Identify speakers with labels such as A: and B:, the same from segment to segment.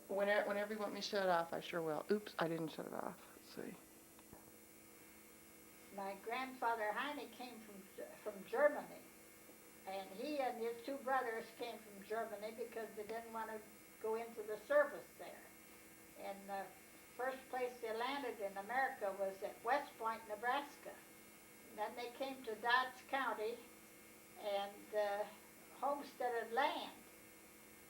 A: Whenever you want me to shut it off, I sure will. Oops, I didn't shut it off. Let's see.
B: My grandfather Heine came from Germany, and he and his two brothers came from Germany because they didn't want to go into the service there. And the first place they landed in America was at West Point, Nebraska. Then they came to Dodge County and homesteaded land.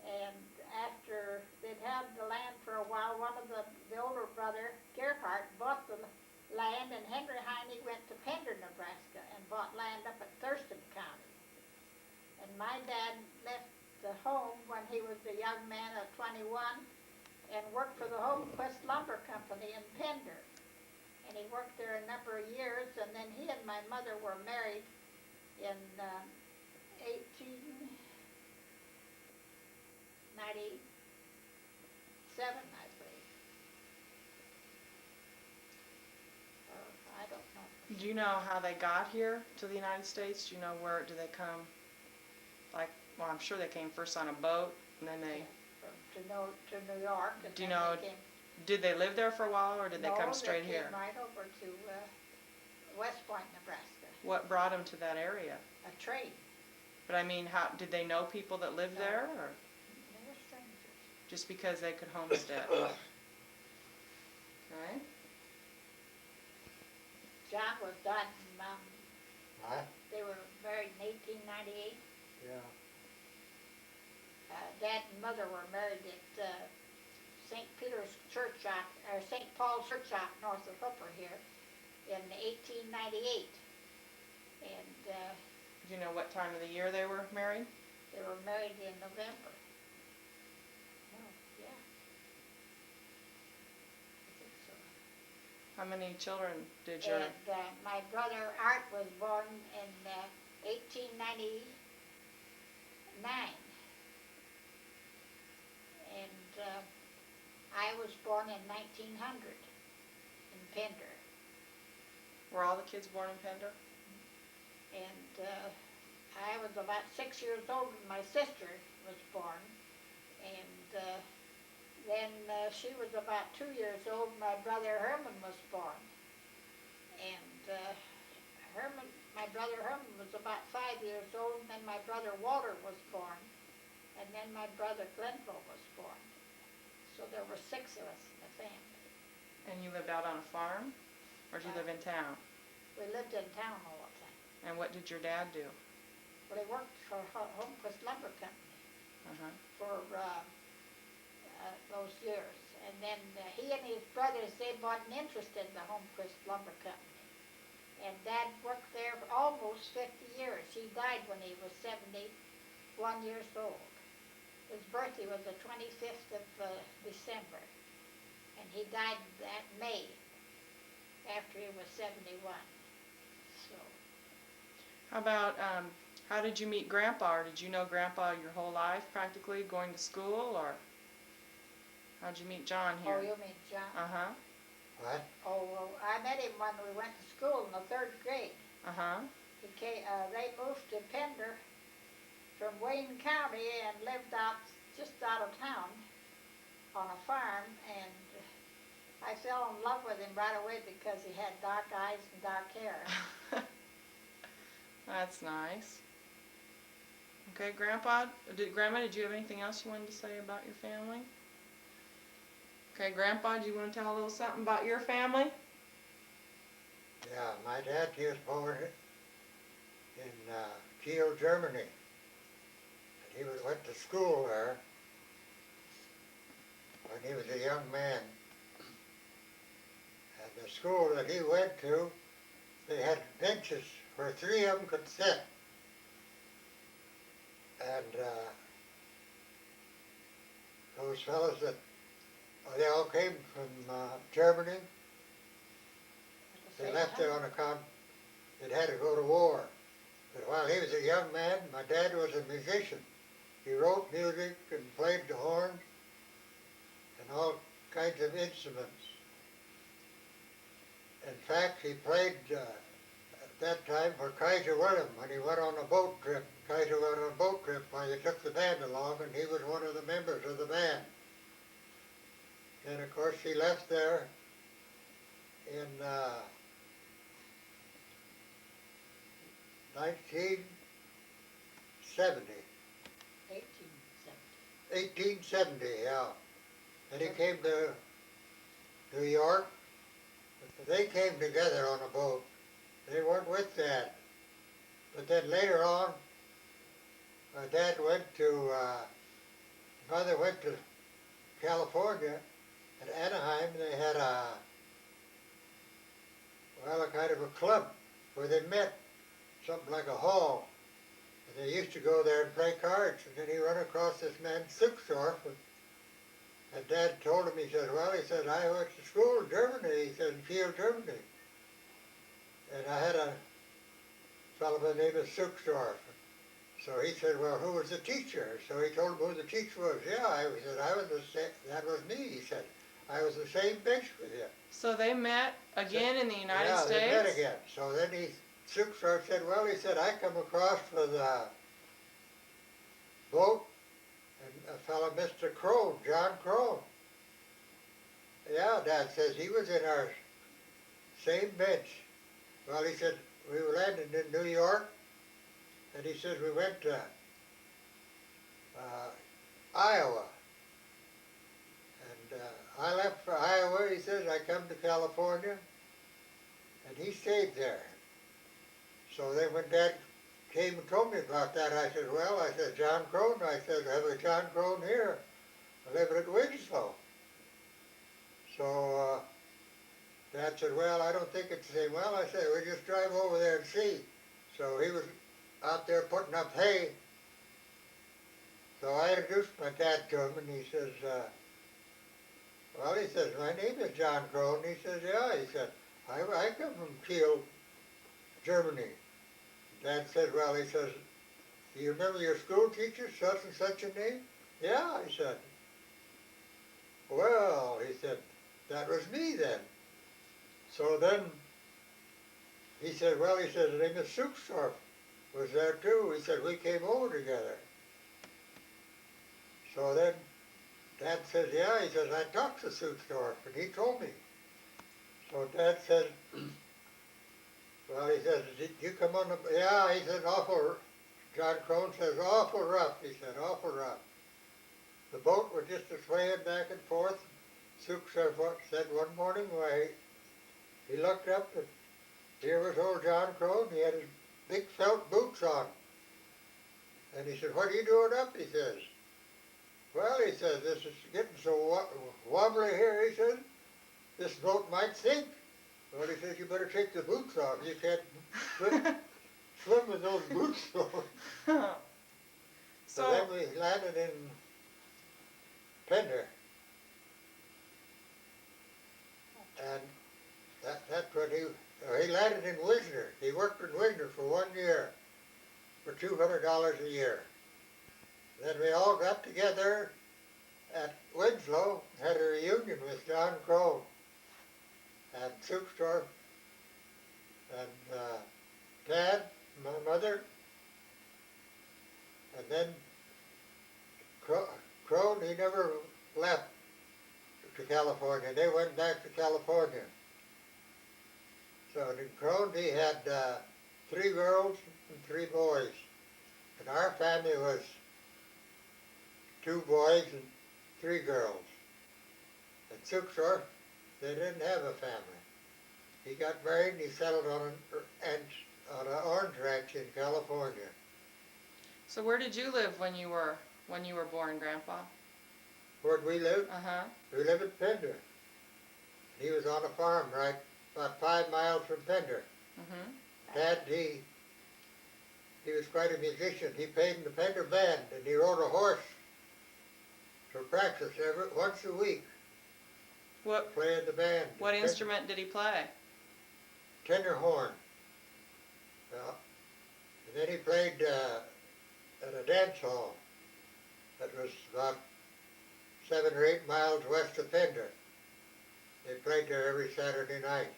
B: And after they'd had the land for a while, one of the older brother, Gerhardt, bought the land, and Henry Heine went to Pender, Nebraska, and bought land up at Thurston County. And my dad left the home when he was a young man of 21 and worked for the Homequest Lumber Company in Pender. And he worked there a number of years, and then he and my mother were married in 1897, I believe. I don't know.
A: Do you know how they got here to the United States? Do you know where, do they come, like, well, I'm sure they came first on a boat, and then they...
B: To New York, and
A: Do you
B: then
A: know,
B: they came...
A: did they live there for a while, or did they come straight here?
B: No, they came right over to West Point, Nebraska.
A: What brought them to that area?
B: A trade.
A: But I mean, how did they know people that lived there, or
B: They were strangers.
A: just because they could homestead? Okay.
B: John was died in,
C: What?
B: they were married in 1898.
C: Yeah.
B: Dad and mother were married at St. Peter's Church, or St. Paul's Church out north of Hooper here in 1898. And
A: Do you know what time of the year they were married?
B: they were married in November. No, yeah. I think so.
A: How many children did your...
B: And my brother Art was born in 1899. And I was born in 1900 in Pender.
A: Were all the kids born in Pender?
B: And I was about 6 years old when my sister was born. And then she was about 2 years old, my brother Herman was born. And my brother Herman was about 5 years old, and then my brother Walter was born. And then my brother Glenville was born. So there were 6 of us in the family.
A: And you lived out on a farm, or did you live in town?
B: We lived in town all the time.
A: And what did your dad do?
B: Well, he worked for Homequest Lumber Company for those years. And then he and his brothers, they bought an interest in the Homequest Lumber Company. And Dad worked there for almost 50 years. He died when he was 71 years old. His birthday was the 25th of December, and he died that May after he was 71. So.
A: How about, how did you meet Grandpa, or did you know Grandpa your whole life practically, going to school, or how'd you meet John here?
B: Oh, you mean John?
A: Uh-huh.
C: What?
B: Oh, well, I met him when we went to school in the 3rd grade.
A: Uh-huh.
B: They moved to Pender from Wayne County and lived just out of town on a farm, and I fell in love with him right away because he had dark eyes and dark hair.
A: That's nice. Okay, Grandma, did you have anything else you wanted to say about your family? Okay, Grandpa, do you want to tell a little something about your family?
C: Yeah, my dad was born in Kiel, Germany. He went to school there when he was a young man. And the school that he went to, they had benches where 3 of them could sit. And those fellows they all came from Germany. They left there on account they'd had to go to war. But while he was a young man, my dad was a musician. He wrote music and played the horn and all kinds of instruments. In fact, he played at that time for Kaiser Wilhelm when he went on a boat trip. Kaiser went on a boat trip while he took the band along, and he was one of the members of the band. she left there in 1970.
B: 1870.
C: 1870, yeah. And he came to New York. They came together on a boat. They weren't with Dad. But then later on, my dad went to, mother went to California. At Anaheim, they had a kind of a club where they met, something like a hall. And they used to go there and play cards. And then he run across this man, Suchsdorf, and Dad told him, he said, well, he said, I went to school in Germany, he said, in Kiel, Germany. And I had a fellow by the name of Suchsdorf. So he said, well, who was the teacher? So he told him who the teacher was. Yeah, he said, that was me, he said. I was the same bench with you.
A: So they met again in the United States?
C: Yeah, they met again. So then Suchsdorf said, well, he said, I come across with a boat and a fellow, Mr. Crone, John Crone. Yeah, Dad says, he was in our same bench. Well, he said, we landed in New York, and he says we went to Iowa. And I left for Iowa, he says, I come to California, and he stayed there. So then when Dad came and told me about that, I said, well, I said, John Crone, I said, I have a John Crone here. I live at Winslow. So Dad said, well, I don't think it's the same. Well, I said, we just drive over there and see. So he was out there putting up hay. So I introduced my dad to him, and he says, well, he says, my name is John Crone. He says, yeah. He said, I come from Kiel, Germany. Dad said, well, he says, do you remember your school teacher, such and such a name? Yeah, he said. Well, he said, that was me then. So then he said, well, he said, the name of Suchsdorf was there too. He said, we came over together. So then Dad says, yeah, he says, I talked to Suchsdorf, and he told me. So Dad said, well, he says, did you come on the, yeah, he said, awful, John Crone says, awful rough, he said, awful rough. The boat was just swaying back and forth. Suchsdorf said one morning, why, he looked up, and here was old John Crone. He had his big felt boots on. And he said, what are you doing up, he says. Well, he says, this is getting so wobbly here, he said, this boat might sink. Well, he says, you better take the boots off. You can't swim with those boots on. So then we landed in Pender. And that's when he landed in Wisner. He worked in Wisner for 1 year for $200 a year. Then we all got together at Winslow, had a reunion with John Crone and Suchsdorf and Dad, my mother, and then Crone, he never left to California. They went back to California. So in Crone, he had 3 girls and 3 boys. And our family was 2 boys and 3 girls. At Suchsdorf, they didn't have a family. He got married and he settled on an orange ranch in California.
A: So where did you live when you were born, Grandpa?
C: Where'd we live?
A: Uh-huh.
C: We lived at Pender. He was on a farm right about 5 miles from Pender.
A: Mm-hmm.
C: Dad, he was quite a musician. He played in the Pender band, and he rode a horse for practice once a week.
A: What?
C: Playing the band.
A: What instrument did he play?
C: Tenor horn. Well, and then he played at a dance hall that was about 7 or 8 miles west of Pender. They played there every Saturday night,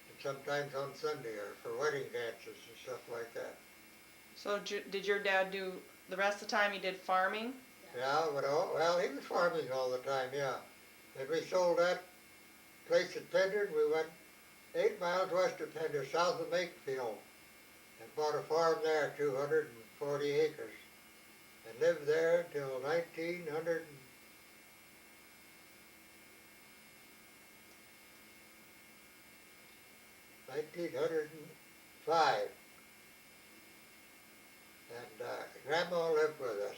C: and sometimes on Sunday, or for wedding dances and stuff like that.
A: So did your dad do, the rest of the time he did farming?
C: Yeah, but well, he was farming all the time, yeah. Then we sold that place at Pender, and we went 8 miles west of Pender, south of Makefield, and bought a farm there, 240 acres, and lived there until 1905. And Grandma lived with us,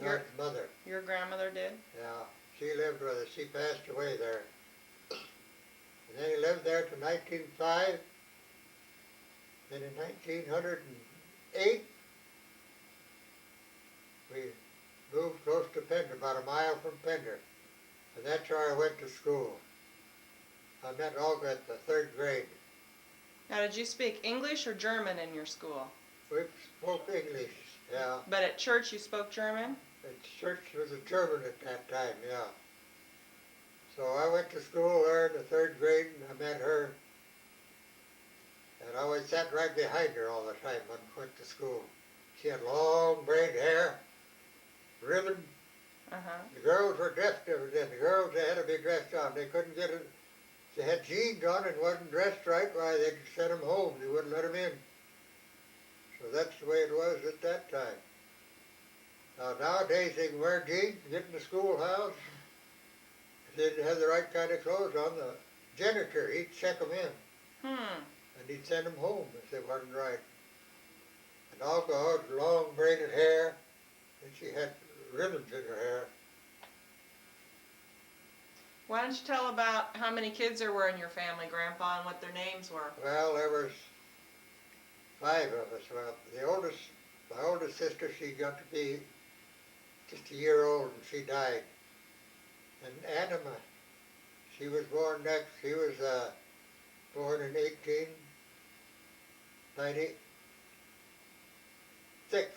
A: Your-
C: Doug's mother.
A: Your grandmother did?
C: Yeah, she lived with us. She passed away there. And then he lived there till 1905. Then in 1908, we moved close to Pender, about a mile from Pender. And that's where I went to school. I met Olga at the 3rd grade.
A: Now, did you speak English or German in your school?
C: We spoke English, yeah.
A: But at church you spoke German?
C: And church was a German at that time, yeah. So I went to school there in the 3rd grade, and I met her. And I always sat right behind her all the time when I went to school. She had long braid hair, ribbon.
A: Uh-huh.
C: The girls were dressed different then. The girls, they had to be dressed on. They couldn't get it. If they had jeans on and wasn't dressed right, why, they'd send them home. They wouldn't let them in. So that's the way it was at that time. Now, nowadays, they can wear jeans and get in the schoolhouse. If they didn't have the right kind of clothes on, the janitor, he'd check them in. And he'd send them home if they wasn't right. And Olga had long braided hair, and she had ribbons in her hair.
A: Why don't you tell about how many kids there were in your family, Grandpa, and what their names were?
C: Well, there was 5 of us. Well, my oldest sister, she got to be just a year old, and she died. And Anna, she was born next. She was born in 1896.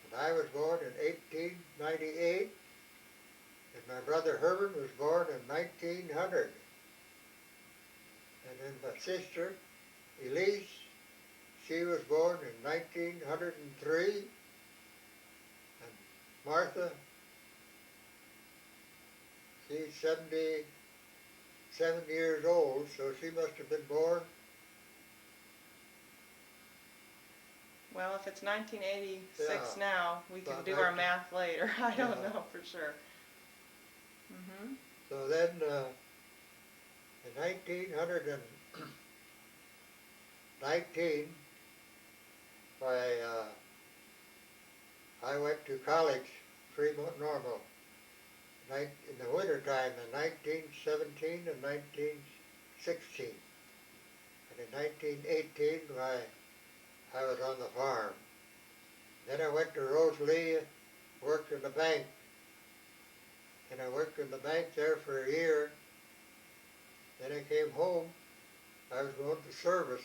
C: And I was born in 1898. And my brother Herman was born in 1900. And then my sister, Elise, she was born in 1903. And Martha, she's 77 years old, so she must have been born.
A: Well, if it's 1986
C: Yeah,
A: now, we can
C: about
A: do our
C: 19
A: math later. I don't
C: Yeah.
A: know for sure.
C: So then, in 1919, I went to college, Fremont Normal, in the wintertime in 1917 and 1916. And in 1918, I was on the farm. Then I went to Rosalie, worked in the bank. And I worked in the bank there for a year. Then I came home. I was going to service,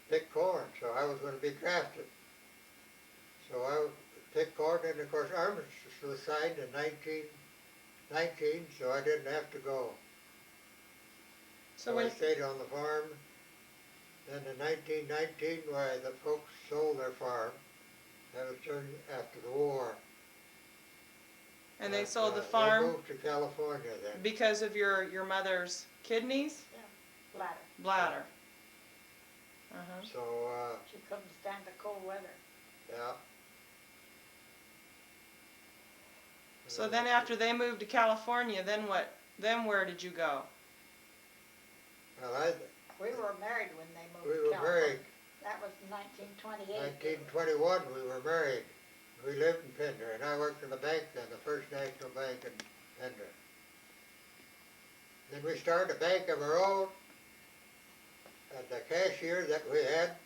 C: pick corn, so I was going to be drafted. So I picked corn, and of course armistice was signed in 1919, so I didn't have to go. So I stayed on the farm. Then in 1919, why, the folks sold their farm. That was during after the war.
A: And they sold the
C: They
A: farm
C: moved to California then.
A: because of your mother's kidneys?
B: Bladder.
A: Bladder. Uh-huh.
C: So,
B: She couldn't stand the cold weather.
C: yeah.
A: So then after they moved to California, then what? Then where did you go?
C: Well,
B: We were married when they moved
C: we
B: to
C: were
B: California.
C: married.
B: That was 1928.
C: 1921 we were married. We lived in Pender, and I worked in the bank then, the First National Bank in Pender. Then we started a bank of our own, and the cashier that we had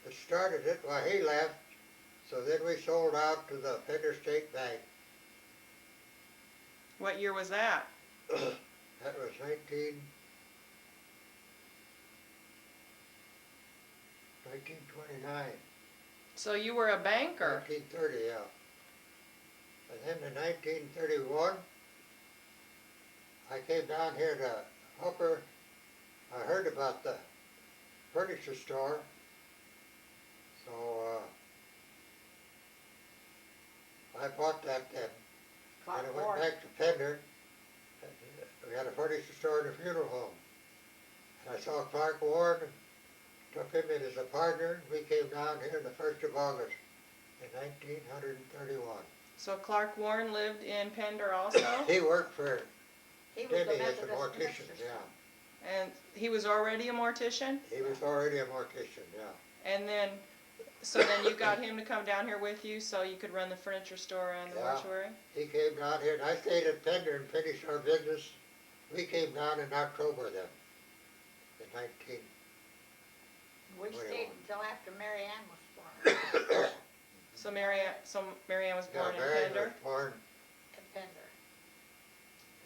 C: that started it, well, he left, so then we sold out to the Pender State Bank.
A: What year was that?
C: That was 1929.
A: So you were a banker.
C: 1930, yeah. And then in 1931, I came down here to Hooker. I heard about the furniture store, so I bought that then.
B: Clark
C: And I went
B: Ward.
C: back to Pender. We had a furniture store and a funeral home. And I saw Clark Ward, and took him in as a partner. We came down here the 1st of August in 1931.
A: So Clark Warren lived in Pender also?
C: He worked for
B: He was the
C: Debbie as a
B: Methodist
C: mortician,
B: minister's
C: yeah.
B: son.
A: And he was already a mortician?
C: He was already a mortician, yeah.
A: And then, so then you got him to come down here with you so you could run the furniture store and the
C: Yeah.
A: mortuary?
C: He came down here, and I stayed at Pender and finished our business. We came down in October then, in 19.
B: We
C: What do you
B: stayed
C: want?
B: until after Mary Ann was born
A: So Mary Ann was born in
C: Mary
A: Pender?
C: was born,
B: in Pender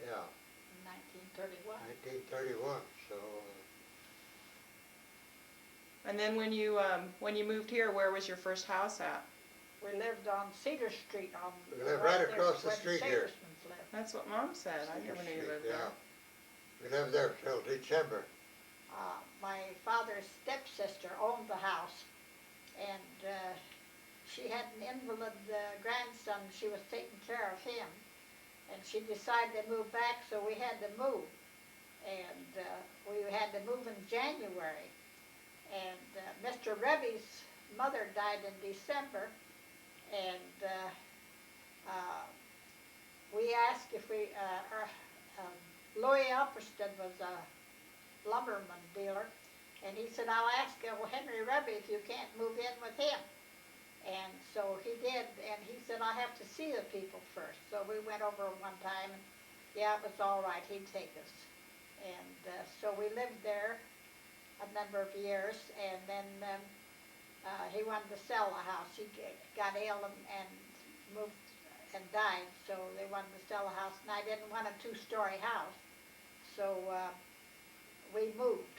C: yeah,
B: in 1931.
C: 1931, so,
A: And then when you moved here, where was your first house at?
B: We lived on Cedar Street on.
C: We lived right
B: there
C: across the
B: where
C: street here.
B: Sagersmans lived.
A: That's what Mom said. I never knew you lived there.
C: We lived there till December.
B: My father's stepsister owned the house, and she had an invalid grandson. She was taking care of him, and she decided to move back, so we had to move. And we had to move in January. And Mr. Rebbe's mother died in December, and we asked if Louis Alperston was a lumberman dealer, and he said, I'll ask Henry Rebbe if you can't move in with him. And so he did, and he said, I have to see the people first. So we went over one time, and yeah, it was all right, he'd take us. And so we lived there a number of years, and then he wanted to sell the house. He got ill and moved and died, so they wanted to sell the house, and I didn't want a two-story house. So we moved,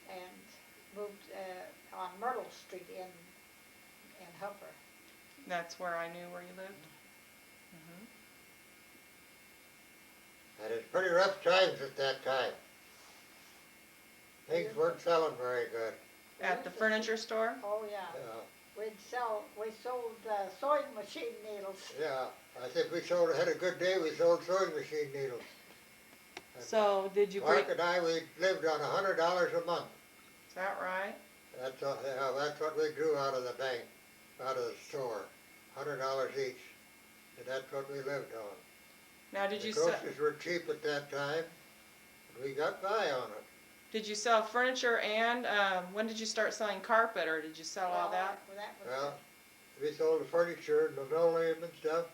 B: and moved on Myrtle Street in Hooper.
A: That's where I knew where you lived?
C: And it's pretty rough times at that time. Things weren't selling very good.
A: At the furniture store?
B: Oh, yeah. We sold sewing machine needles.
C: Yeah, I think we had a good day, we sold sewing machine needles. And
A: So did you
C: Mark and I, we lived on $100 a month.
A: is that right?
C: That's what we drew out of the bank, out of the store, $100 each. And that's what we lived on.
A: Now did
C: The
A: you sell,
C: groceries were cheap at that time, and we got by on it.
A: did you sell furniture and when did you start selling carpet, or did you sell all that?
C: Well, we sold the furniture and linoleum and stuff.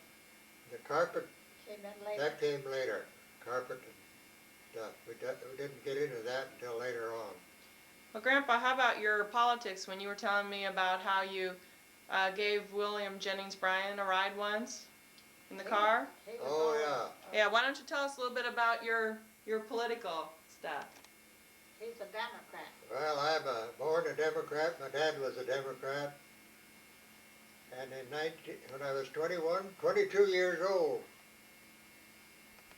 C: The carpet,
B: Came in later.
C: that came later, carpet and stuff. We didn't get into that until later on.
A: Well, Grandpa, how about your politics when you were telling me about how you gave William Jennings Bryan a ride once in the car?
B: He was
C: Oh,
B: all-
C: yeah.
A: Yeah, why don't you tell us a little bit about your political stuff?
B: He's a Democrat.
C: Well, I'm born a Democrat. My dad was a Democrat. And when I was 22 years old,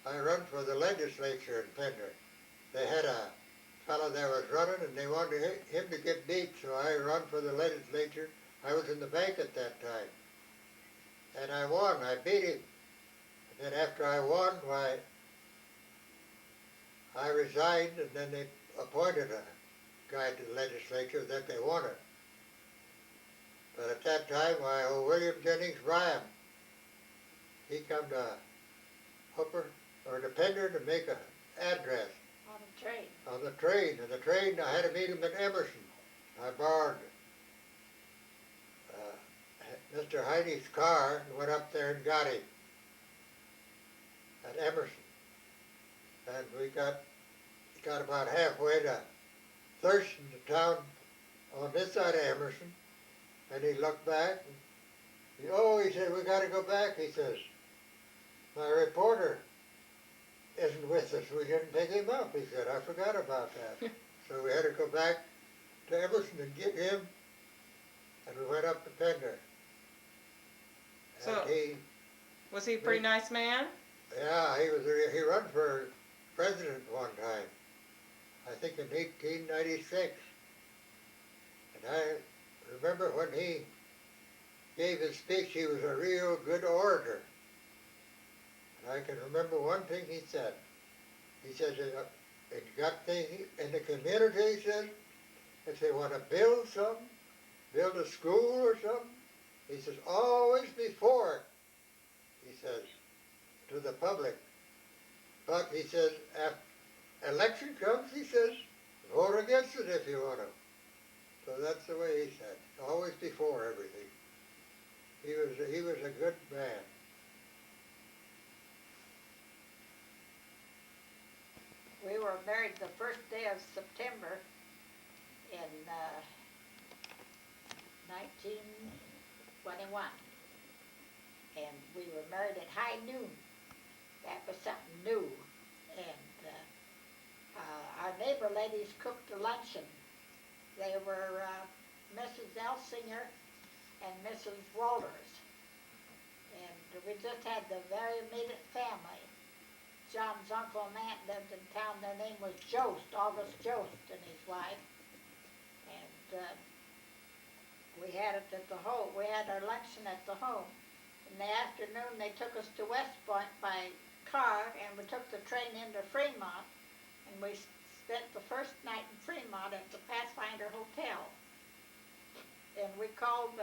C: I run for the legislature in Pender. They had a fellow that was running, and they wanted him to get beat, so I run for the legislature. I was in the bank at that time. And I won. I beat him. And then after I won, why, I resigned, and then they appointed a guy to the legislature that they wanted. But at that time, why, William Jennings Bryan, he come to Hooper, or to Pender to make an address
B: On the train.
C: on the train. And the train, I had to meet him at Emerson. I borrowed Mr. Heine's car and went up there and got him at Emerson. And we got about halfway to Thurston, the town on this side of Emerson, and he looked back, and he said, we got to go back, he says. My reporter isn't with us, we didn't pick him up, he said, I forgot about that. So we had to go back to Emerson and get him, and we went up to Pender.
A: So-
C: And
A: Was he a pretty nice man?
C: he ran for president one time, I think in 1896. And I remember when he gave his speech, he was a real good orator. I can remember one thing he said. He says it got things in the community, he says, if they want to build something, build a school or something, he says, always before it, he says, to the public. But he says, if election comes, he says, vote against it if you want to. So that's the way he said, always before everything. He was a good man.
B: We were married the first day of September in 1921. And we were married at high noon. That was something new. And our neighbor ladies cooked the luncheon. They were Mrs. Elsinger and Mrs. Walters. And we just had the very immediate family. John's uncle and aunt lived in town. Their name was Jost, August Jost, and his wife. And we had it at the home. We had our luncheon at the home. In the afternoon, they took us to West Point by car, and we took the train into Fremont. And we spent the first night in Fremont at the Pathfinder Hotel. And we called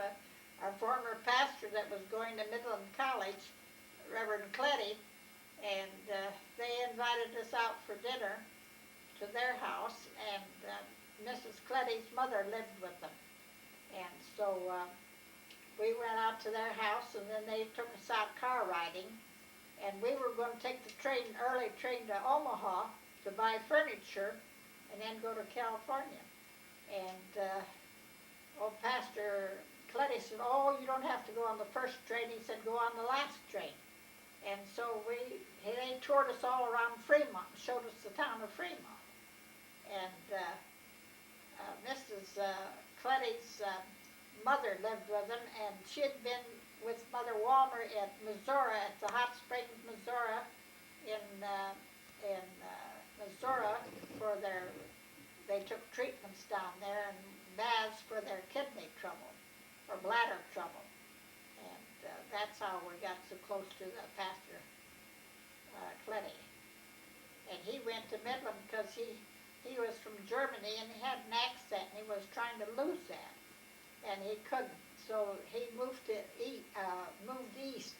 B: our former pastor that was going to Midland College, Reverend Cletty, and they invited us out for dinner to their house, and Mrs. Cletty's mother lived with them. And so we went out to their house, and then they took us out car riding, and we were going to take the early train to Omaha to buy furniture and then go to California. And old Pastor Cletty said, oh, you don't have to go on the first train. He said, go on the last train. And so they toured us all around Fremont, showed us the town of Fremont. And Mrs. Cletty's mother lived with them, and she had been with Mother Wollmer at Missouri, at the Hot Springs, Missouri, in Missouri for they took treatments down there, and baths for their kidney trouble, or bladder trouble. That's how we got so close to Pastor Cletty. And he went to Midland because he was from Germany, and he had an accent, and he was trying to lose that, and he couldn't. So he moved east,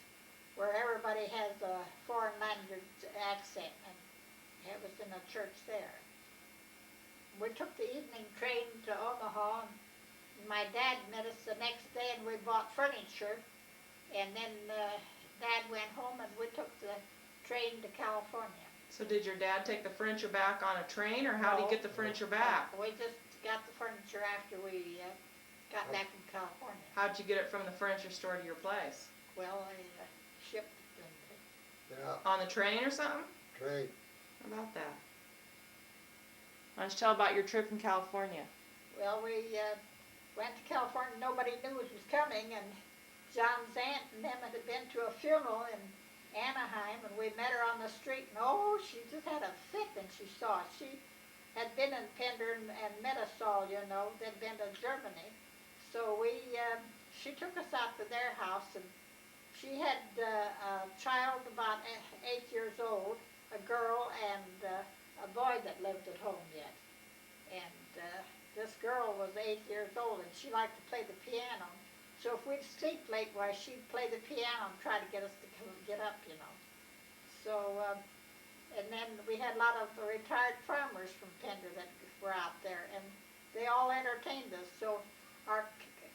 B: where everybody has a foreign language accent, and it was in a church there. We took the evening train to Omaha, and my dad met us the next day, and we bought furniture. And then Dad went home, and we took the train to California.
A: So did your dad take the furniture back on a train, or how did he get the furniture back?
B: We just got the furniture after we got back from California.
A: How'd you get it from the furniture store to your place?
B: Well, they shipped it.
C: Yeah,
A: On the train or something?
C: train.
A: How about that? Why don't you tell about your trip in California?
B: Well, we went to California. Nobody knew it was coming, and John's aunt and them had been to a funeral in Anaheim, and we met her on the street, and oh, she just had a fit when she saw us. She had been in Pender and met us all, you know. They'd been to Germany. So she took us out to their house, and she had a child about 8 years old, a girl, and a boy that lived at home yet. And this girl was 8 years old, and she liked to play the piano. So if we'd sleep late, why, she'd play the piano and try to get us to get up, you know. So, and then we had a lot of retired farmers from Pender that were out there, and they all entertained us. So our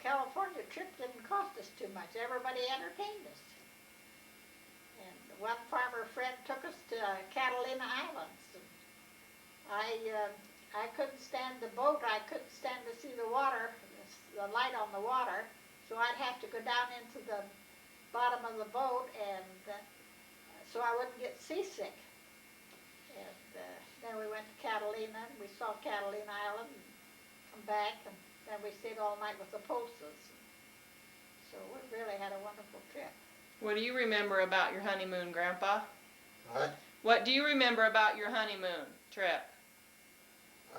B: California trip didn't cost us too much. Everybody entertained us. And one farmer friend took us to Catalina Islands. And I couldn't stand the boat. I couldn't stand to see the water, the light on the water. So I'd have to go down into the bottom of the boat, and so I wouldn't get seasick. And then we went to Catalina, and we saw Catalina Island, and come back, and then we stayed all night with the Pulses. So we really had a wonderful trip.
A: What do you remember about your honeymoon, Grandpa?
C: What?
A: What do you remember about your honeymoon trip?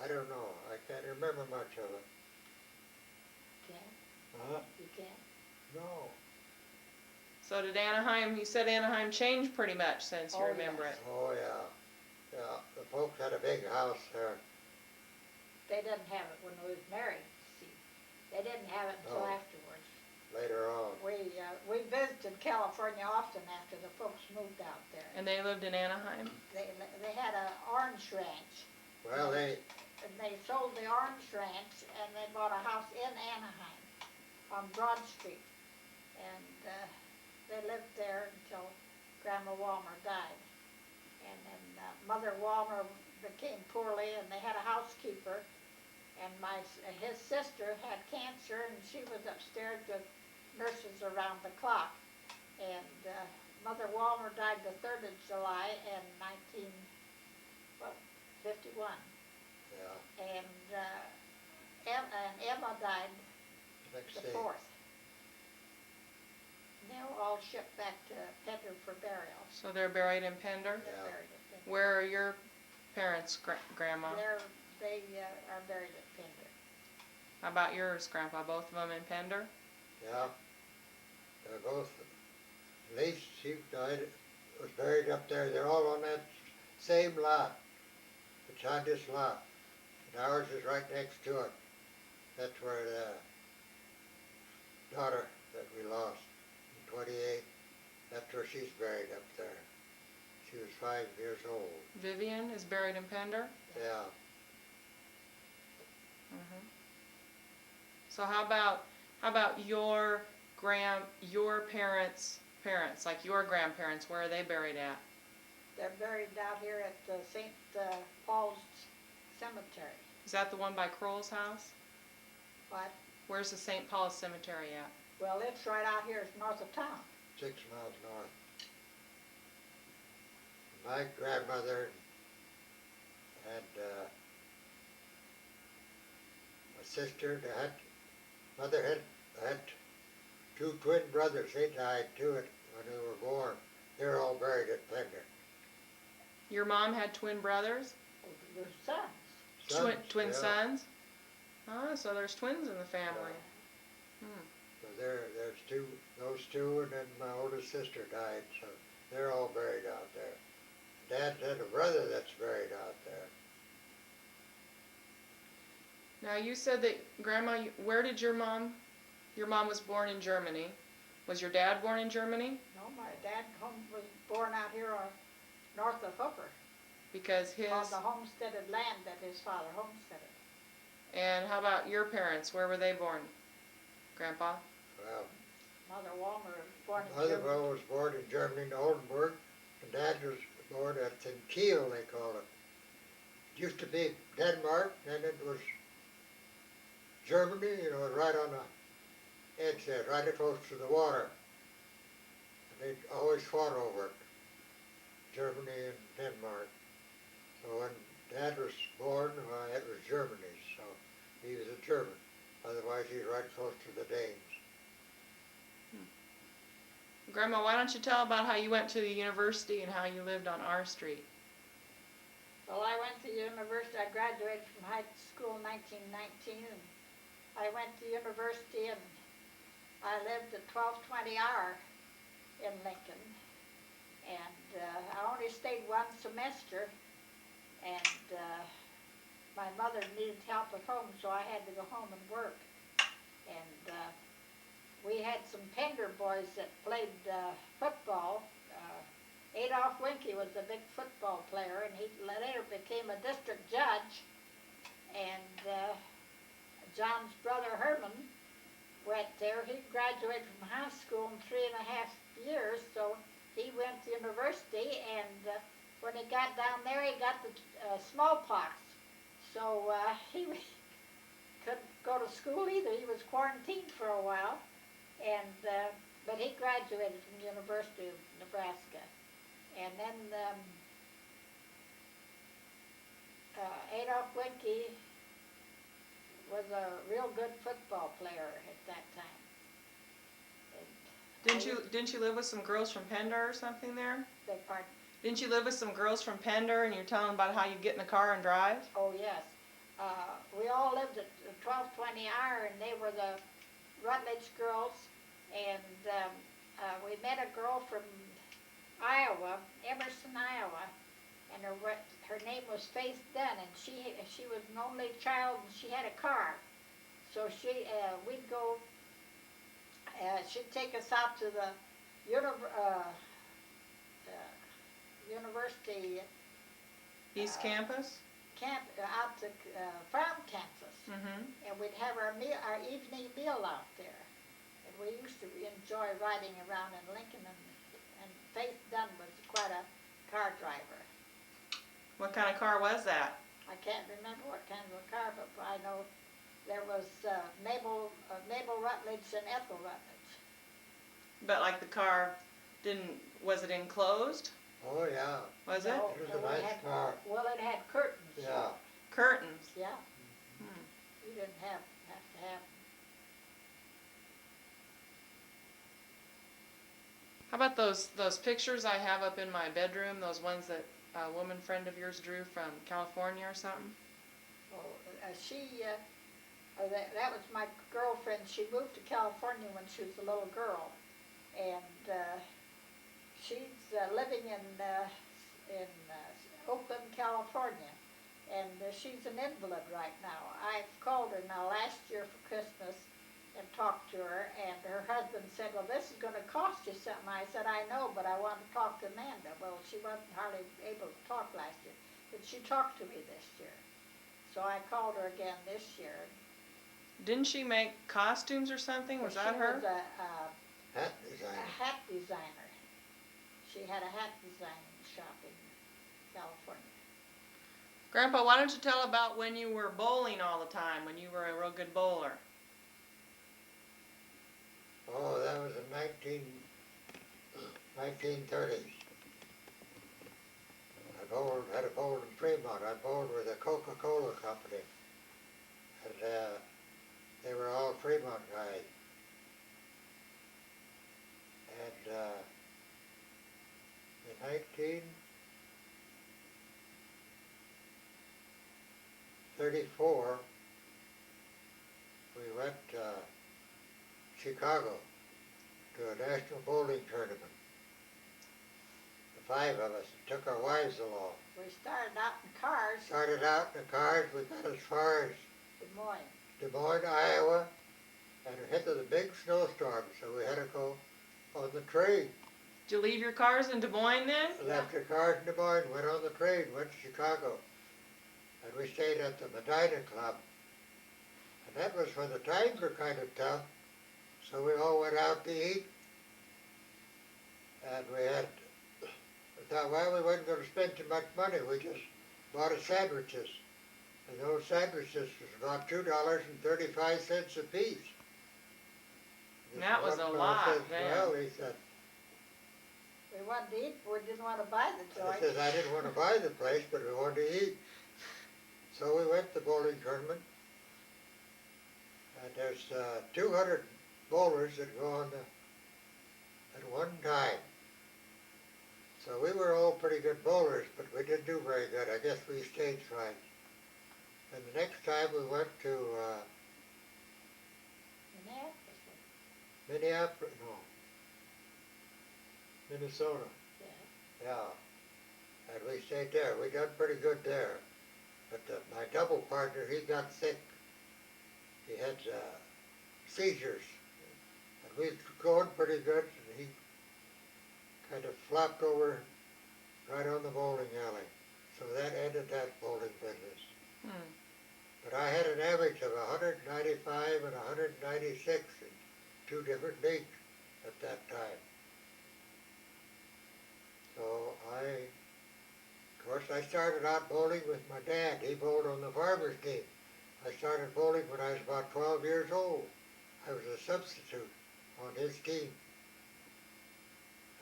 C: I don't know. I can't remember much of it.
B: Can't?
C: Huh?
B: You can't?
C: No.
A: So did Anaheim, you said Anaheim changed pretty much since you
B: Oh,
A: remember
B: yes.
A: it.
C: Oh, yeah. Yeah, the folks had a big house there.
B: They didn't have it when we was married, see. They didn't have it until
C: No.
B: afterwards.
C: Later on.
B: We visited California often after the folks moved out there.
A: And they lived in Anaheim?
B: They had an orange ranch.
C: Well,
B: And they sold the orange ranch and they bought a house in Anaheim on Broad Street. And they lived there until Grandma Wollmer died. And then Mother Wollmer became poorly and they had a housekeeper. And his sister had cancer and she was upstairs with nurses around the clock. And Mother Wollmer died the 3rd of July in 1951.
C: yeah,
B: And Emma died
C: next
B: the
C: day.
B: 4th. They were all shipped back to Pender for burial.
A: So they're buried in Pender?
B: They're
C: Yeah.
B: buried at Pender.
A: Where are your parents, Grandma?
B: They are buried at Pender.
A: How about yours, Grandpa? Both of them in Pender?
C: Yeah. They're both, at least she died, was buried up there. They're all on that same lot, the Tonjes lot. And ours is right next to it. That's where the daughter that we lost in 28, that's where she's buried up there. She was 5 years old.
A: Vivian is buried in Pender?
C: Yeah.
A: Mm-hmm. So how about your parents' parents, like your grandparents? Where are they buried at?
B: They're buried out here at St. Paul's Cemetery.
A: Is that the one by Kroll's house?
B: But,
A: Where's the St. Paul's Cemetery at?
B: well, it's right out here, it's north of town.
C: 6 miles north. My grandmother had a sister that mother had 2 twin brothers. They died too when they were born. They're all buried at Pender.
A: Your mom had twin brothers?
B: Their sons.
A: Twin
C: yeah.
A: sons? Ah, so there's twins in the family. Hmm.
C: So there's those two, and then my oldest sister died. So they're all buried out there. Dad had a brother that's buried out there.
A: Now you said that Grandma, where did your mom was born in Germany. Was your dad born in Germany?
B: No, my dad was born out here north of Hooper.
A: Because his,
B: On the homesteaded land that his father homesteaded.
A: and how about your parents? Where were they born, Grandpa?
C: Well,
B: Mother Wollmer was born in
C: Mother
B: Germany.
C: was born in Germany, in Oldenburg, and Dad was born at Kiel, they call it. It used to be Denmark, and it was Germany, right on the edge there, right close to the water. And they always fought over it, Germany and Denmark. So when Dad was born, it was Germany, so he was a German. Otherwise, he's right close to the Danes.
A: Grandma, why don't you tell about how you went to the university and how you lived on our street?
B: Well, I went to university. I graduated from high school in 1919, and I went to university, and I lived at 1220 R in Lincoln, and I only stayed 1 semester, and my mother needed help at home, so I had to go home and work. And we had some Pender boys that played football. Adolph Winke was a big football player, and he later became a district judge. And John's brother Herman went there. He graduated from high school in 3.5 years, so he went to university, and when he got down there, he got the smallpox. So he couldn't go to school either. He was quarantined for a while, and but he graduated from the University of Nebraska. And then Adolph Winke was a real good football player at that time. And
A: Didn't you live with some girls from Pender or something there?
B: Beg pardon?
A: Didn't you live with some girls from Pender and you're telling about how you get in the car and drive?
B: Oh, yes. We all lived at 1220 R, and they were the Rutledge girls, and we met a girl from Iowa, Emerson, Iowa, and her name was Faith Dunn, and she was an only child, and she had a car. So we'd go. She'd take us out to the university
A: East
B: uh,
A: Campus?
B: out to farm campus,
A: Mm-hmm.
B: and we'd have our evening meal out there. And we used to enjoy riding around in Lincoln, and Faith Dunn was quite a car driver.
A: What kind of car was that?
B: I can't remember what kind of a car, but I know there was Mabel Rutledge and Ethel Rutledge.
A: But like the car was it enclosed?
C: Oh, yeah.
A: Was it?
C: It was a nice car.
B: Well, it had curtains.
C: Yeah.
A: Curtains.
B: Yeah.
A: Hmm.
B: You didn't have to have.
A: How about those pictures I have up in my bedroom, those ones that a woman friend of yours drew from California or something?
B: Well, that was my girlfriend. She moved to California when she was a little girl, and she's living in Oakland, California, and she's an invalid right now. I've called her now last year for Christmas and talked to her, and her husband said, well, this is going to cost you something. I said, I know, but I want to talk to Amanda. Well, she wasn't hardly able to talk last year, but she talked to me this year. So I called her again this year.
A: Didn't she make costumes or something? Was that her?
B: She was
C: Hat designer.
B: a hat designer. She had a hat designing shop in California.
A: Grandpa, why don't you tell about when you were bowling all the time, when you were a real good bowler?
C: Oh, that was in 1930s. I had a bowl in Fremont. I bowled with the Coca-Cola company. And they were all Fremont guys. And in 1934, we went to Chicago to a national bowling tournament. The 5 of us took our wives along.
B: We started out in cars.
C: Started out in the cars. We got as far as
B: Des Moines.
C: Des Moines, Iowa, and it hit the big snowstorm, so we had to go on the train.
A: Did you leave your cars in Des Moines then?
C: Left the cars in Des Moines, went on the train, went to Chicago, and we stayed at the Medina Club. And that was when the times were kind of tough, so we all went out to eat, and we thought, well, we wasn't going to spend too much money. We just bought us sandwiches. And those sandwiches was about $2.35 a piece.
A: And that was a
C: one fellow
A: lot
C: says,
A: then.
C: well, he said,
B: We wanted to eat, but we didn't want to buy the
C: he
B: joint.
C: says, I didn't want to buy the place, but we wanted to eat. So we went to the bowling tournament. And there's 200 bowlers that go on at one time. So we were all pretty good bowlers, but we didn't do very good. I guess we stage fright. And the next time we went to Minneapolis, no, Minnesota. Yeah. And we stayed there. We done pretty good there. But my double partner, he got sick. He had seizures. And we were going pretty good, and he kind of flopped over right on the bowling alley. So that ended that bowling business.
A: Hmm.
C: But I had an average of 195 and 196 in 2 different leagues at that time. So of course, I started out bowling with my dad. He bowled on the farmer's team. I started bowling when I was about 12 years old. I was a substitute on his team.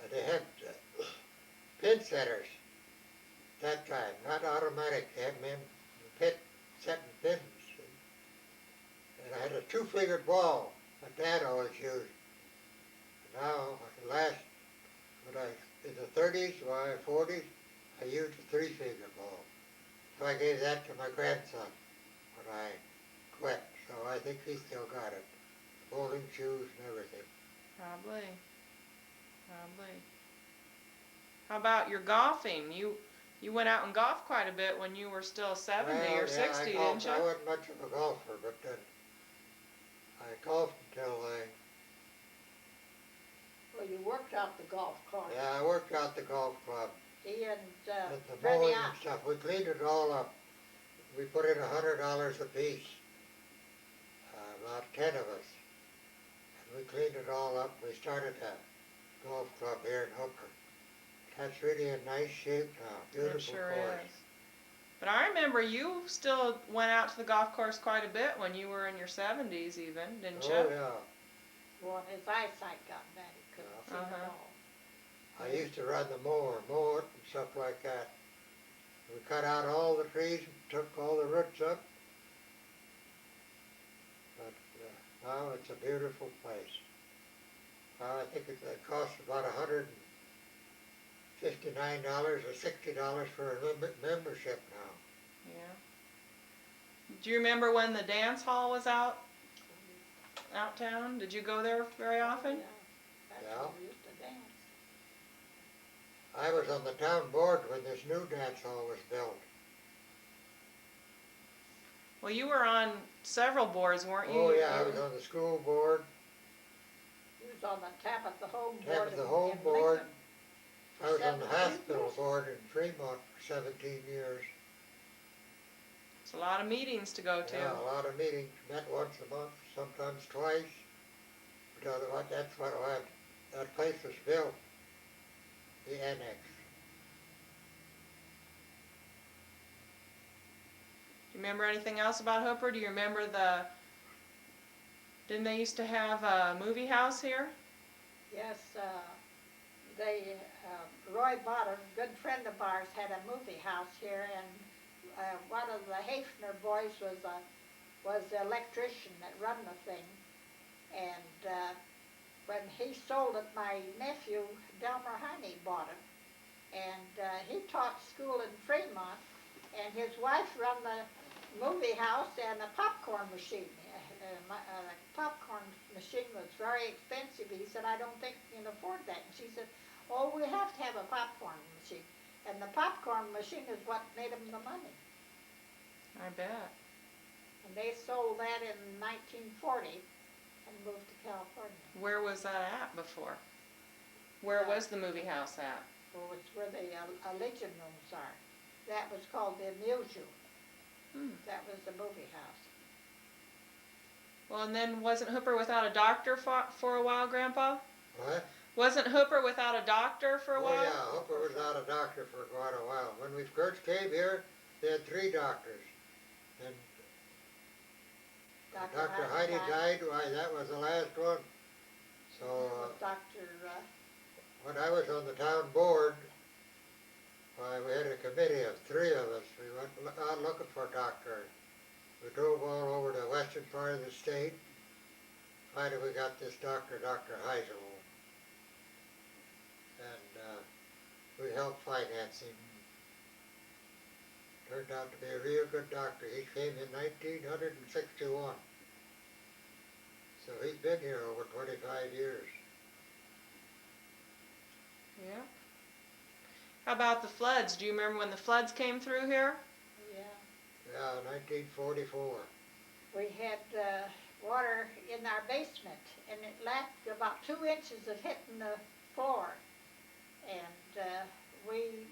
C: And they had pin setters that time, not automatic. They had men in the pit setting pins. And I had a 2-fingered ball that Dad always used. And now, in the 30s, or 40s, I used a 3-fingered ball. So I gave that to my grandson when I quit. So I think he still got it. Bowling shoes and everything.
A: Probably. Probably. How about your golfing? You went out and golfed quite a bit when you were still 70
C: Well,
A: or 60,
C: I
A: didn't you?
C: I wasn't much of a golfer, but then I golfed until
B: Well, you worked out the golf course.
C: I worked out the golf club
B: He and
C: and the
B: Freddie
C: mowing
B: out.
C: and stuff. We cleaned it all up. We put in $100 apiece, about 10 of us. And we cleaned it all up. We started a golf club here in Hooker. That's really in nice shape now. Beautiful
A: It sure
C: course.
A: is. But I remember you still went out to the golf course quite a bit when you were in your 70s even, didn't you?
C: Oh yeah.
B: Well, his eyesight got bad. He couldn't see
A: Uh-huh.
B: at all.
C: I used to run the mow it and stuff like that. We cut out all the trees and took all the roots up. But now it's a beautiful place. I think it costs about $159 or $60 for a membership now.
A: Yeah. Do you remember when the dance hall was out town? Did you go there very often?
B: Yeah. That's
C: Yeah.
B: where we used to dance.
C: I was on the town board when this new dance hall was built.
A: Well, you were on several boards, weren't you?
C: Oh yeah, I was on the school board,
B: He was on the Tabitha Home board.
C: Tabitha
B: in-
C: Home
B: in
C: board.
B: Lincoln.
C: I was on the
B: 17
C: hospital
B: years.
C: board in Fremont for 17 years.
A: It's a lot of meetings to go to.
C: Yeah, a lot of meetings, met once a month, sometimes twice. But that's what that place was built, the annex.
A: Do you remember anything else about Hooper? Do you remember didn't they used to have a movie house here?
B: Yes, Roy Botter, a good friend of ours, had a movie house here, and one of the Hafner boys was the electrician that run the thing. And when he sold it, my nephew, Delmer Heine, bought it. And he taught school in Fremont, and his wife run the movie house and a popcorn machine. The popcorn machine was very expensive. He said, I don't think you can afford that. And she said, oh, we have to have a popcorn machine. And the popcorn machine is what made them the money.
A: I bet.
B: And they sold that in 1940 and moved to California.
A: Where was that at before? Where was the movie house at?
B: Well, it's where the Legion rooms are. That was called the Amuseu. That was the movie house.
A: Well, and then wasn't Hooper without a doctor for a while, Grandpa?
C: What?
A: Wasn't Hooper without a doctor for a while?
C: Oh yeah, Hooper was not a doctor for quite a while. When we first came here, they had 3 doctors. And Dr. Heidi died, why that was the last one. So when I was on the town board, why we had a committee of 3 of us. We went out looking for a doctor. We drove all over the western part of the state. Finally we got this doctor, Dr. Heisel. And we helped finance him. Turned out to be a real good doctor. He came in 1961. So he's been here over 25 years.
A: Yeah. How about the floods? Do you remember when the floods came through here?
C: Yeah, 1944.
B: We had water in our basement, and it lacked about 2 inches of hitting the floor. And we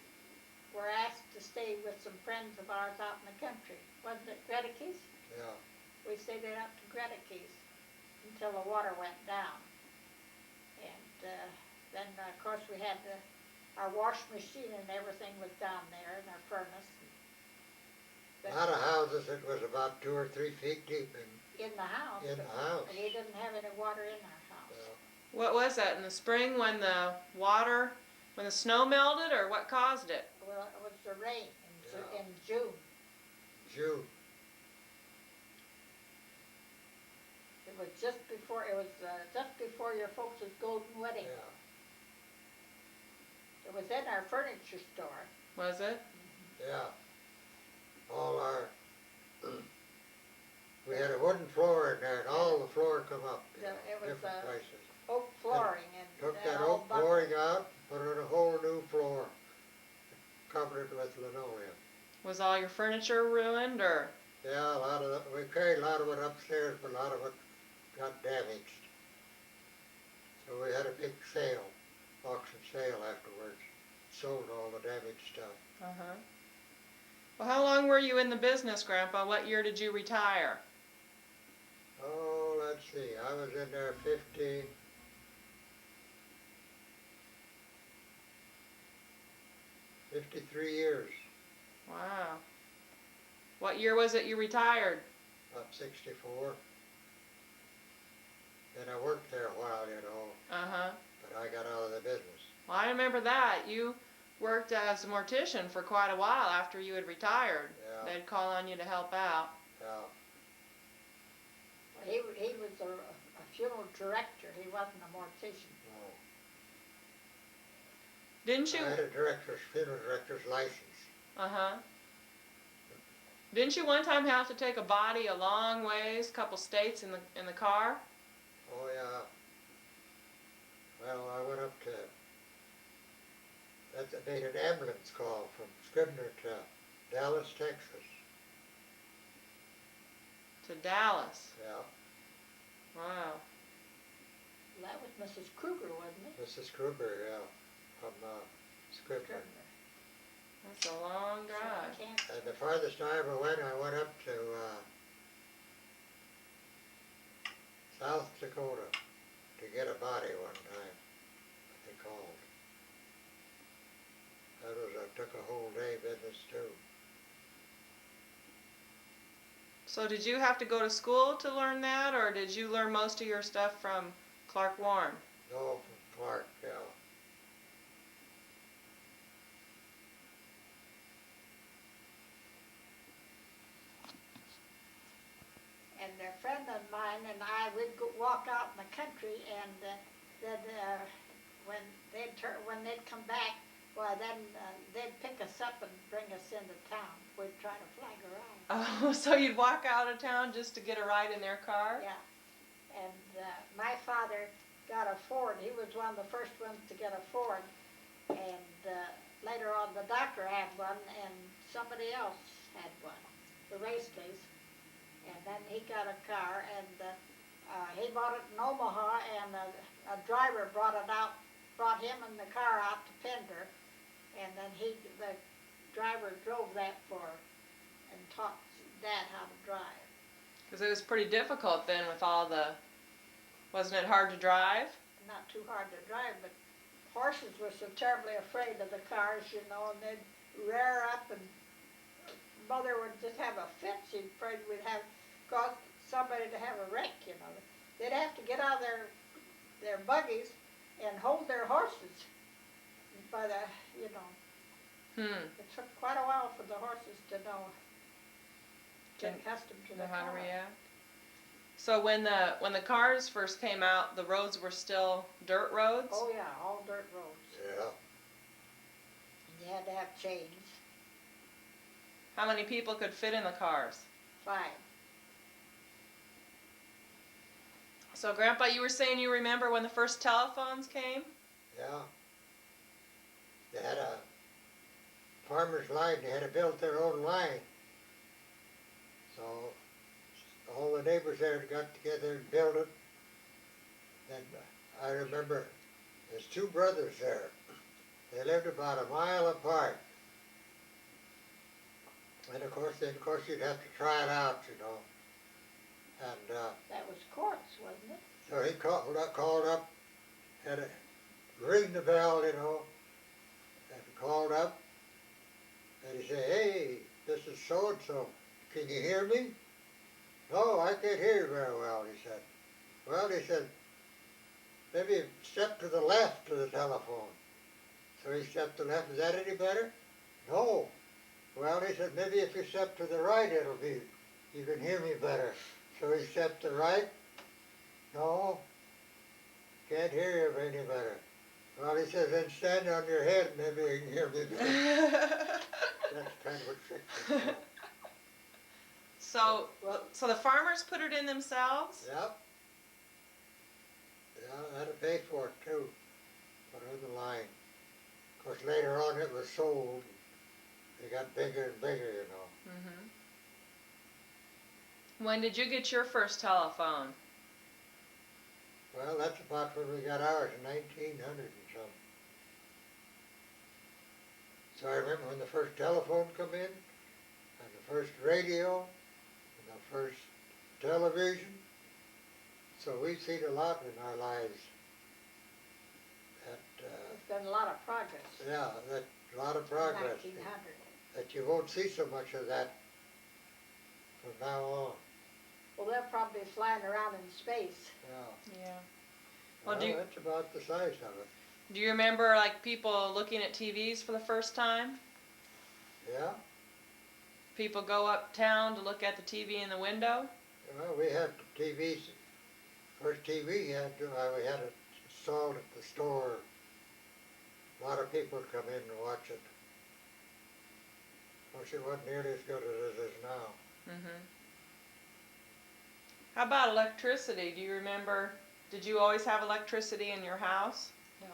B: were asked to stay with some friends of ours out in the country. Wasn't it Gredeke's?
C: Yeah.
B: We stayed out to Gredeke's until the water went down. And then, of course, we had our wash machine and everything was down there, and our furnace.
C: A lot of houses, it was about 2 or 3 feet deep
B: In the house.
C: in the house.
B: We didn't have any water in our house.
A: What was that, in the spring when the snow melted, or what caused it?
B: Well, it was the rain
C: Yeah.
B: in June.
C: June.
B: It was just before your folks' golden wedding.
C: Yeah.
B: It was in our furniture store.
A: Was it?
C: Yeah. All our, we had a wooden floor in there, and all the floor come up.
B: It was
C: different places.
B: oak flooring, and
C: took
B: That
C: that
B: all
C: oak
B: buckled.
C: boring out, put on a whole new floor, covered it with linoleum.
A: Was all your furniture ruined, or?
C: Yeah, a lot of it, we carried a lot of it upstairs, but a lot of it got damaged. So we had a big sale, auction sale afterwards. Sold all the damaged stuff.
A: Uh-huh. Well, how long were you in the business, Grandpa? What year did you retire?
C: Oh, let's see, I was in there 53 years,
A: Wow. What year was it you retired?
C: about 64. Then I worked there a while,
A: Uh-huh.
C: but I got out of the business.
A: Well, I remember that. You worked as a mortician for quite a while after you had retired.
C: Yeah,
A: They'd call on you to help out.
C: yeah.
B: He was a funeral director, he wasn't a mortician.
C: No.
A: Didn't you?
C: I had a funeral director's license.
A: Uh-huh. Didn't you one time have to take a body a long ways, couple states in the car?
C: Oh, yeah. Well, I went up to, that made an ambulance call from Scribner to Dallas, Texas.
A: To Dallas.
C: Yeah,
A: Wow.
B: That was Mrs. Kruger, wasn't it?
C: Mrs. Kruger, yeah, from Scribner.
A: That's a long drive.
C: And the farthest I ever went, I went up to South Dakota to get a body one time, they called. Took a whole day business too.
A: So did you have to go to school to learn that, or did you learn most of your stuff from Clark Warren?
C: No, from Clark, yeah.
B: And a friend of mine and I would walk out in the country, and then when they'd come back, well, then they'd pick us up and bring us into town. We'd try to flag around.
A: Oh, so you'd walk out of town just to get a ride in their car?
B: Yeah. And my father got a Ford. He was one of the first ones to get a Ford. And later on, the doctor had one, and somebody else had one, the race case. And then he got a car, and he bought it in Omaha, and a driver brought him and the car out to Pender, and then the driver drove that and taught Dad how to drive.
A: Because it was pretty difficult then with all wasn't it hard to drive?
B: Not too hard to drive, but horses were so terribly afraid of the cars, and they'd rear up, and Mother would just have a fit. She'd afraid we'd cause somebody to have a wreck, They'd have to get out of their buggies and hold their horses by the, It took quite a while for the horses to get accustomed to the
A: Know how to
B: car.
A: react? So when the cars first came out, the roads were still dirt roads?
B: Oh yeah, all dirt roads.
C: Yeah.
B: And you had to have chains.
A: How many people could fit in the cars?
B: 5.
A: So Grandpa, you were saying you remember when the first telephones came?
C: Yeah. They had a farmer's line. They had to build their own line. So all the neighbors there got together and built it. And I remember there's 2 brothers there. They lived about a mile apart. And of course you'd have to try it out, And
B: That was quartz, wasn't it?
C: so he called up, had to ring the bell, and called up, and he said, "Hey, this is so-and-so. Can you hear me?" "No, I can't hear you very well," he said. "Well," he said, "maybe step to the left of the telephone." So he stepped to the left. "Is that any better?" "No." "Well," he said, "maybe if you step to the right, you can hear me better." So he stepped to the right. "No, can't hear you any better." "Well," he says, "then stand on your head, maybe you can hear me better." That's kind of a trick.
A: So the farmers put it in themselves?
C: Yep. Yeah, I had to pay for it too. put in the line. Of course, later on it was sold. It got bigger and bigger, you know.
A: Mhm. When did you get your first telephone?
C: Well, that's about when we got ours, in 1900 and something. So I remember when the first telephone come in, and the first radio, and the first television. So we've seen a lot in our lives. That,
B: There's been a lot of progress.
C: yeah, that a lot of progress.
B: 1900.
C: That you won't see so much of that from now on.
B: Well, they're probably flying around in space.
C: Yeah.
A: Yeah.
C: Well,
A: Well,
C: that's about the size of it.
A: do you remember like people looking at TVs for the first time?
C: Yeah.
A: People go uptown to look at the TV in the window?
C: Well, we had TVs. First TV we had it installed at the store. A lot of people would come in and watch it. Of course, it wasn't nearly as good as it is now.
A: Mhm. How about electricity? Do you remember, did you always have electricity in your house?
B: No.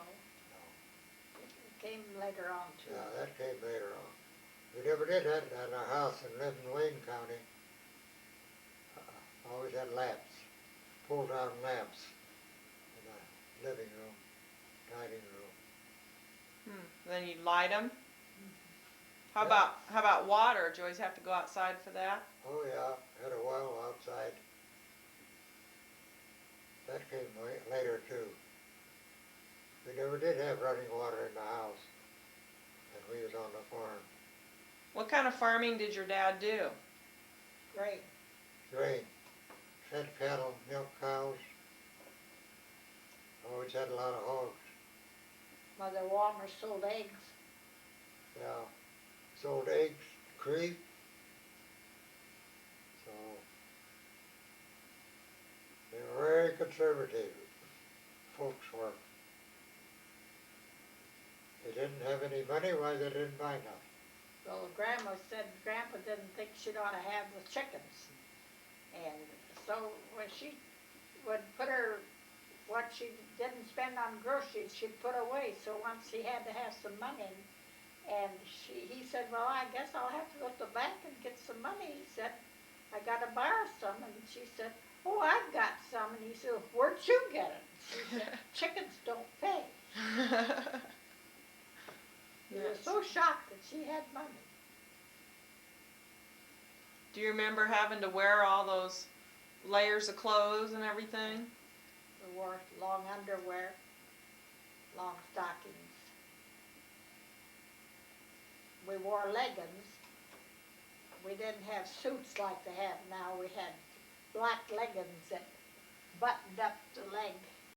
B: It came later on, too.
C: Yeah, that came later on. We never did have that in our house and lived in Wayne County. Always had lamps, pull-down lamps in the living room, dining room.
A: Then you'd light them? How
C: Yeah.
A: about water? Did you always have to go outside for that?
C: Oh yeah, had a well outside. That came later too. We never did have running water in the house, and we was on the farm.
A: What kind of farming did your dad do?
B: Great.
C: Grain, fed cattle, milked cows. Always had a lot of hogs.
B: Mother Wollmer sold eggs.
C: Yeah, sold eggs, cream. So they were very conservative. Folks were. They didn't have any money, why they didn't buy nothing.
B: Well, Grandma said Grandpa didn't think she'd ought to have the chickens. And so when she would put what she didn't spend on groceries, she'd put away. So once he had to have some money, and he said, well, I guess I'll have to go to the bank and get some money. He said, I got to borrow some. And she said, oh, I've got some. And he said, where'd you get it? She said, chickens don't pay. He was so shocked that she had money.
A: Do you remember having to wear all those layers of clothes and everything?
B: We wore long underwear, long stockings. We wore leggings. We didn't have suits like they have now. We had black leggings that buttoned up the leg.